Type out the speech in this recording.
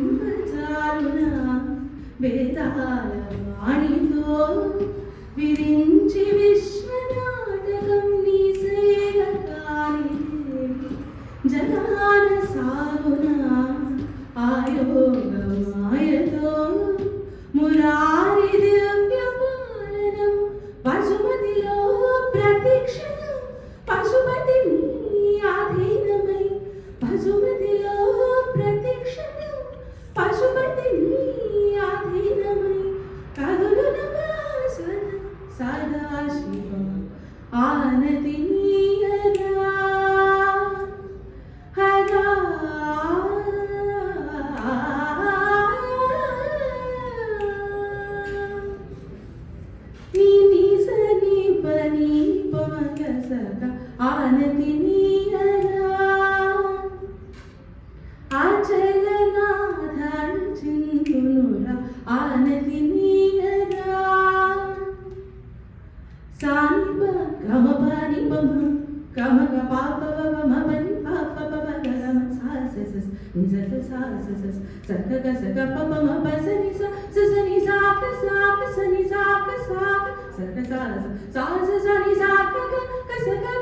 రచింపచాలునా వేదాల వాణితో విరించి విశ్వనాటకం నీ సేవ కాని జనాన సాగునా ఆయోగ మాయతో మురారి దివ్య పాలనం పశుపతిలో ప్రతిక్షణం పశుపతి నీ ఆధీనమై పశుపతిలో ప్రతిక్షణం పశుపతి నీ ఆధీనమై కదులున వాసన సదాశివం ఆనతి నీయరా హరా నీ నిసని పని పమగ సద ఆనతి నీయరా ఆచలనాథం చింతునురా ఆనతి నీయరా సానిప గమపాని పమ గమగ పాప మమని పాప పమ గమ సాసస నిజత సాసస సగగ సగ పమ పసని ససని సాక సాక సని సాక సాక సగ సాస సాస సని సాక గ సగ